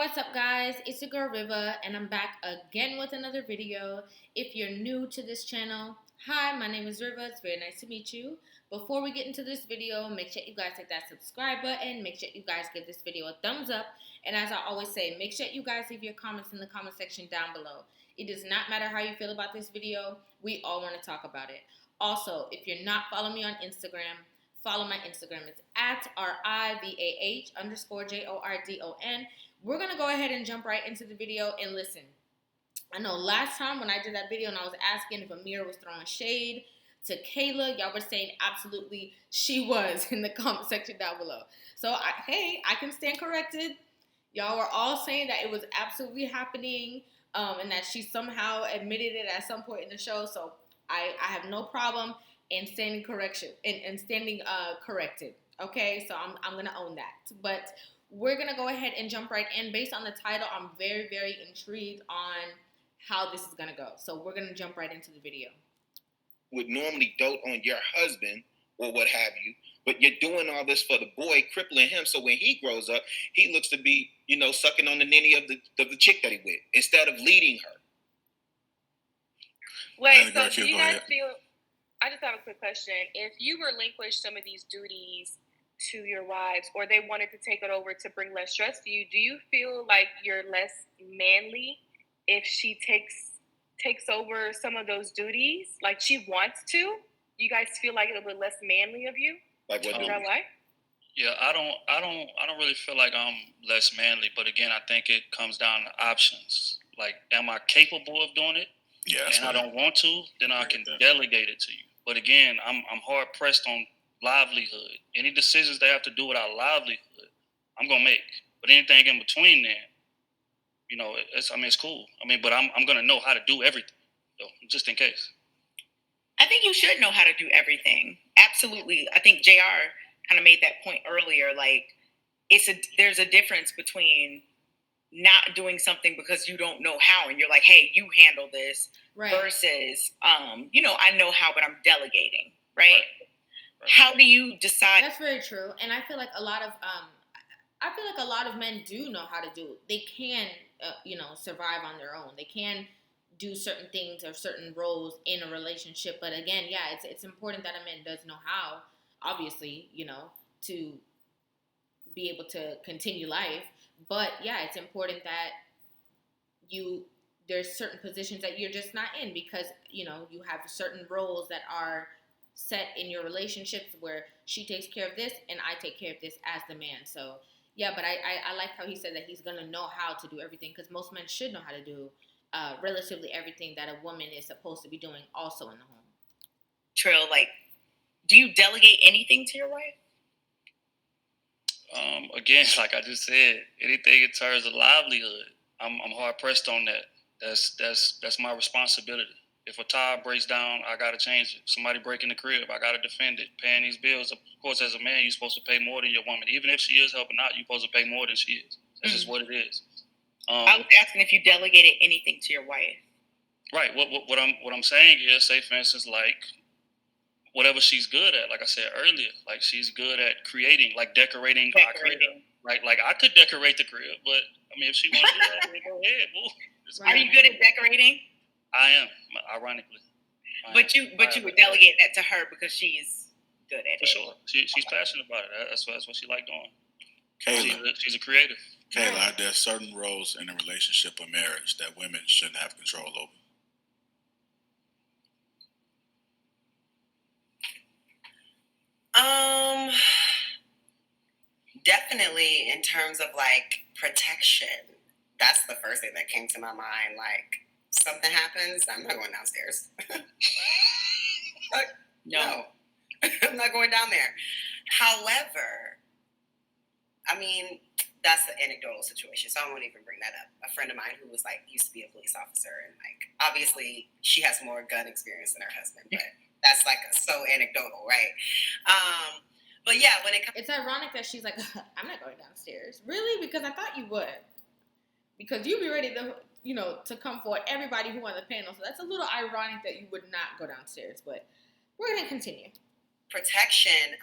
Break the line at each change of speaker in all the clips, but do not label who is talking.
What's up, guys? It's your girl Rivah, and I'm back again with another video. If you're new to this channel, hi, my name is Rivah. It's very nice to meet you. Before we get into this video, make sure you guys hit that subscribe button. Make sure you guys give this video a thumbs up. And as I always say, make sure you guys leave your comments in the comment section down below. It does not matter how you feel about this video. We all want to talk about it. Also, if you're not following me on Instagram, follow my Instagram. It's at RIVAH_JORDON. We're going to go ahead and jump right into the video and listen. I know last time when I did that video and I was asking if Ameera was throwing shade to Kayla, y'all were saying absolutely she was in the comment section down below. So, I can stand corrected. Y'all were all saying that it was absolutely happening and that she somehow admitted it at some point in the show. So, I have no problem in standing corrected. Okay, so I'm going to own that. But we're going to go ahead and jump right in. Based on the title, I'm very, very intrigued on how this is going to go. So we're going to jump right into the video.
Would normally dote on your husband or what have you, but you're doing all this for the boy, crippling him. So when he grows up, he looks to be, sucking on the ninny of the chick that he with instead of leading her.
Wait, so do you guys feel, I just have a quick question. If you relinquish some of these duties to your wives, or they wanted to take it over to bring less stress to you, do you feel like you're less manly if she takes over some of those duties, like she wants to? You guys feel like it'll be less manly of you?
Like what?
Is that why?
Yeah, I don't really feel like I'm less manly, but again, I think it comes down to options. Like, am I capable of doing it?
Yeah.
And I don't want to, then I can delegate it to you. But again, I'm hard pressed on livelihood. Any decisions they have to do with our livelihood, I'm gonna make. But anything in between then, it's cool. But I'm gonna know how to do everything, just in case.
I think you should know how to do everything. Absolutely. I think JR kind of made that point earlier. Like, there's a difference between not doing something because you don't know how, and you're like, hey, you handle this, right, versus, I know how, but I'm delegating, right? How do you decide?
That's very true. And I feel like a lot of men do know how to do it. They can, survive on their own. They can do certain things or certain roles in a relationship. But again, yeah, it's important that a man does know how, obviously, to be able to continue life. But yeah, it's important that there's certain positions that you're just not in because, you have certain roles that are set in your relationships where she takes care of this and I take care of this as the man. So yeah, but I like how he said that he's gonna know how to do everything, because most men should know how to do relatively everything that a woman is supposed to be doing also in the home.
Trill, like, do you delegate anything to your wife?
Again, like I just said, anything in terms of livelihood, I'm hard pressed on that. That's my responsibility. If a tire breaks down, I gotta change it. Somebody breaking the crib, I gotta defend it. Paying these bills, of course, as a man, you're supposed to pay more than your woman. Even if she is helping out, you're supposed to pay more than she is. That's just what it is.
I was asking if you delegated anything to your wife.
Right. What I'm saying is, say for instance, like whatever she's good at. Like I said earlier, like she's good at creating, like decorating our crib. Right. Like I could decorate the crib, but if she wants to do that, go ahead. Boo.
Are you good at decorating?
I am, ironically.
But you would delegate that to her because she's good at it.
For sure. She's passionate about it. That's what she like doing.
Kayla.
She's a creative.
Kayla, are there certain roles in a relationship or marriage that women shouldn't have control over?
Definitely in terms of like protection. That's the first thing that came to my mind. Like, something happens, I'm not going downstairs. No. I'm not going down there. However, that's an anecdotal situation, so I won't even bring that up. A friend of mine who was used to be a police officer, and obviously she has more gun experience than her husband, but that's so anecdotal, right? But yeah, when
it's ironic that she's like, I'm not going downstairs. Really? Because I thought you would. Because you'd be ready to, to come for everybody who on the panel. So that's a little ironic that you would not go downstairs. But we're going to continue.
Protection,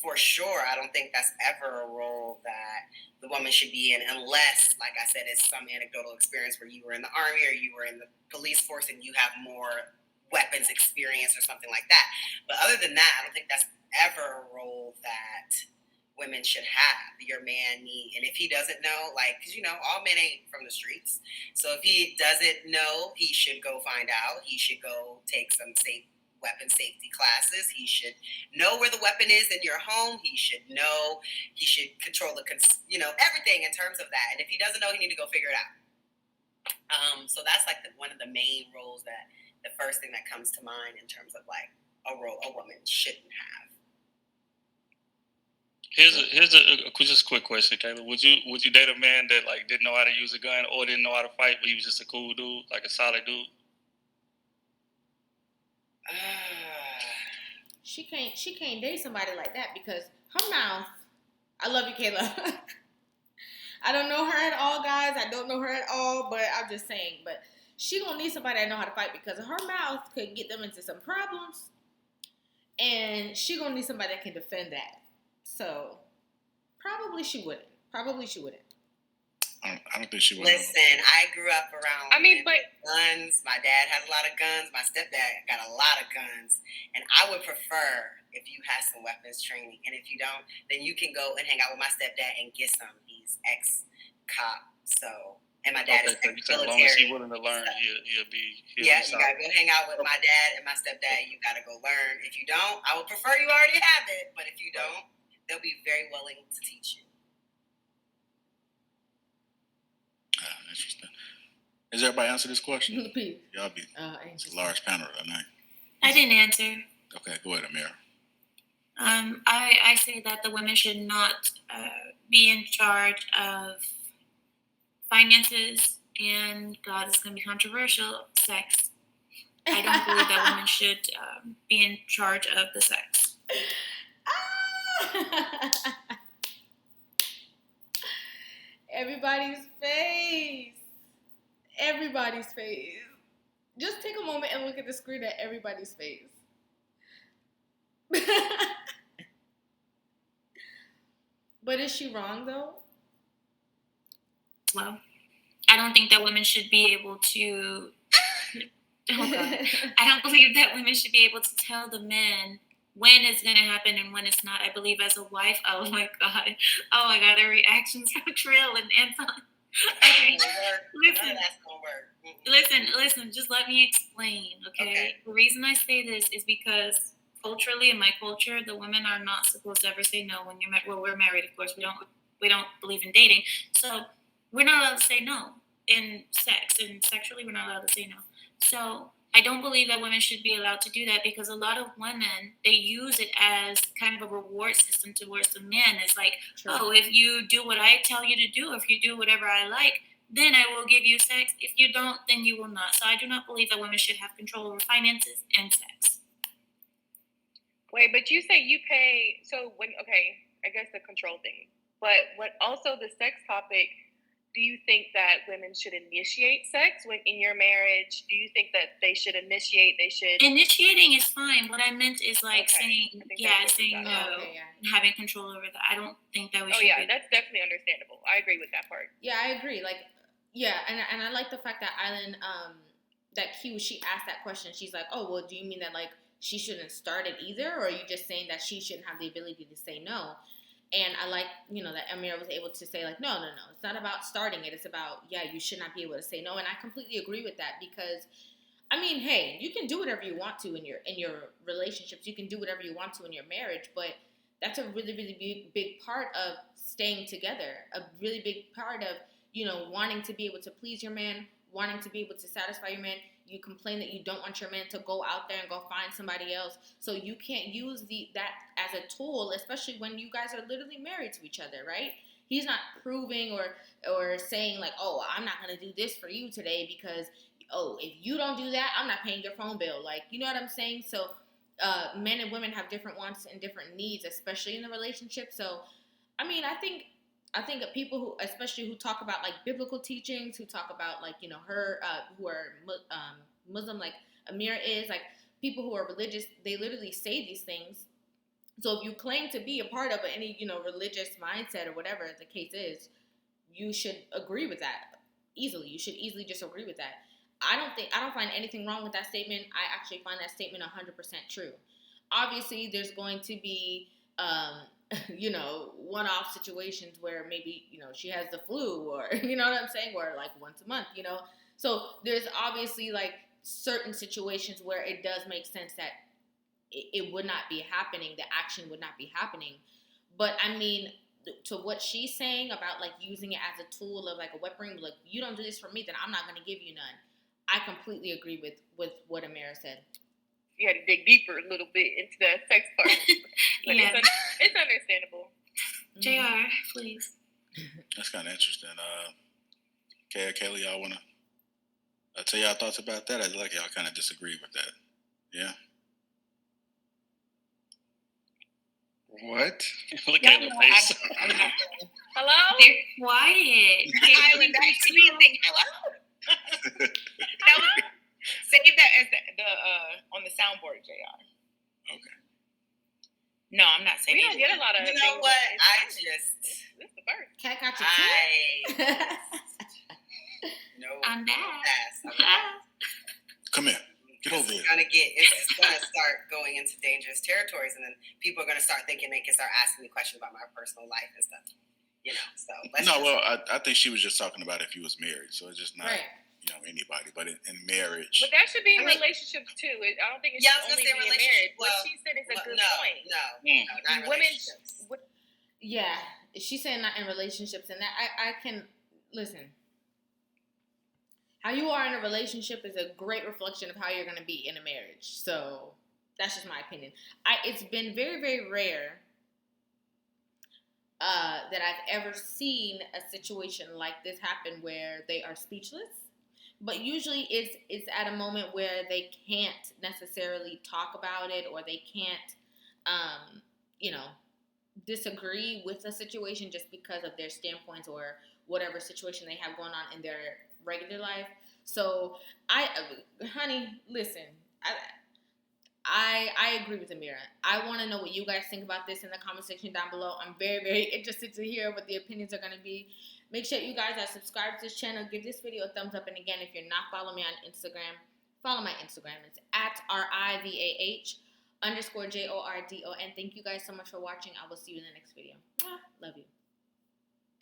for sure, I don't think that's ever a role that the woman should be in, unless, like I said, it's some anecdotal experience where you were in the army or you were in the police force and you have more weapons experience or something like that. But other than that, I don't think that's ever a role that women should have. Your man and if he doesn't know, like, because all men ain't from the streets. So if he doesn't know, he should go find out. He should go take some weapon safety classes. He should know where the weapon is in your home. He should control everything in terms of that. And if he doesn't know, he need to go figure it out. So that's like one of the main roles that the first thing that comes to mind in terms of like a role a woman shouldn't have.
Here's a just quick question, Kayla. Would you date a man that like didn't know how to use a gun or didn't know how to fight, but he was just a cool dude, like a solid dude?
She can't date somebody like that because her mouth. I love you, Kayla. I don't know her at all, guys. I don't know her at all, but I'm just saying. But she gonna need somebody that know how to fight because her mouth could get them into some problems, and she gonna need somebody that can defend that. So probably she wouldn't. I
don't think she would.
Listen, I grew up around guns. My dad had a lot of guns. My stepdad got a lot of guns. And I would prefer if you had some weapons training. And if you don't, then you can go and hang out with my stepdad and get some. He's ex-cop. So, and my dad is ex-military.
As long as he's willing to learn, he'll be
you got to go hang out with my dad and my stepdad. You got to go learn. If you don't, I would prefer you already have it. But if you don't, they'll be very willing to teach you.
Interesting. Has everybody answered this question? Y'all be it's a large panel tonight.
I didn't answer.
Okay, go ahead, Ameera.
I say that the women should not be in charge of finances and, God, it's going to be controversial, sex. I don't believe that women should be in charge of the sex.
Everybody's face. Just take a moment and look at the screen at everybody's face. But is she wrong, though?
Well, I don't think that women should be able to... Oh, God. I don't believe that women should be able to tell the men when it's going to happen and when it's not. I believe as a wife, oh my God, the reactions from Trill and Anton. Okay, listen, just let me explain, okay? The reason I say this is because culturally, in my culture, the women are not supposed to ever say no when we're married, of course. We don't believe in dating, so we're not allowed to say no in sex, and sexually, we're not allowed to say no. So I don't believe that women should be allowed to do that because a lot of women, they use it as kind of a reward system towards the men. It's like, if you do what I tell you to do, if you do whatever I like, then I will give you sex. If you don't, then you will not. So I do not believe that women should have control over finances and sex.
Wait, but you say you pay, I guess the control thing. But also the sex topic, do you think that women should initiate sex in your marriage? Do you think that they should initiate?
Initiating is fine. What I meant is saying no and having control over that. I don't think that we should.
Oh yeah, that's definitely understandable. I agree with that part.
Yeah, I agree. And I like the fact that Island, that Q, she asked that question. She's like, oh, well, do you mean that she shouldn't start it either, or are you just saying that she shouldn't have the ability to say no? And I like, that Ameera was able to say, no. It's not about starting it. It's about, you should not be able to say no. And I completely agree with that because, hey, you can do whatever you want to in your relationships. You can do whatever you want to in your marriage. But that's a really, really big part of staying together. A really big part of, wanting to be able to please your man, wanting to be able to satisfy your man. You complain that you don't want your man to go out there and go find somebody else. So you can't use that as a tool, especially when you guys are literally married to each other, right? He's not proving or saying oh, I'm not going to do this for you today because, if you don't do that, I'm not paying your phone bill. You know what I'm saying? So men and women have different wants and different needs, especially in the relationship. So, I think of people who talk about biblical teachings, who talk about her who are Muslim, like Ameera is, people who are religious, they literally say these things. So if you claim to be a part of any, religious mindset or whatever the case is, you should agree with that easily. You should easily just agree with that. I don't find anything wrong with that statement. I actually find that statement 100% true. Obviously, there's going to be, one-off situations where maybe, she has the flu or, you know what I'm saying? Or like once a month, So there's obviously like certain situations where it does make sense that it would not be happening. The action would not be happening. But I mean, to what she's saying about like using it as a tool of like a weapon, like you don't do this for me, then I'm not going to give you none. I completely agree with what Ameera said.
You had to dig deeper a little bit into the sex part. But yeah. It's understandable.
JR, please.
That's kind of interesting. Kayla, y'all want to tell y'all thoughts about that? I like y'all kind of disagree with that. Yeah.
What? Look at the face.
Hello?
They're quiet.
Island back to me and think, hello? Save that as the on the soundboard, JR.
Okay.
No, I'm not saying.
We don't get a lot of.
You know what?
This is the first.
Cat got your tip.
No.
I'm back.
Come here. Get over here.
It's just gonna start going into dangerous territories, and then people are gonna start thinking they can start asking me questions about my personal life and stuff. So
I think she was just talking about if you was married, so it's just not anybody, but in marriage.
But that should be in relationships too. I don't think it should only be in marriage. What she said is a good point.
No, not in relationships.
Yeah, she's saying not in relationships, and that I can listen. How you are in a relationship is a great reflection of how you're going to be in a marriage. So that's just my opinion. It's been very, very rare that I've ever seen a situation like this happen where they are speechless. But usually it's at a moment where they can't necessarily talk about it, or they can't, disagree with a situation just because of their standpoints or whatever situation they have going on in their regular life. So honey, listen, I agree with Ameera. I want to know what you guys think about this in the comment section down below. I'm very, very interested to hear what the opinions are going to be. Make sure you guys are subscribed to this channel. Give this video a thumbs up. And again, if you're not following me on Instagram, follow my Instagram. It's at RIVAH_JORDON. Thank you guys so much for watching. I will see you in the next video. Love you.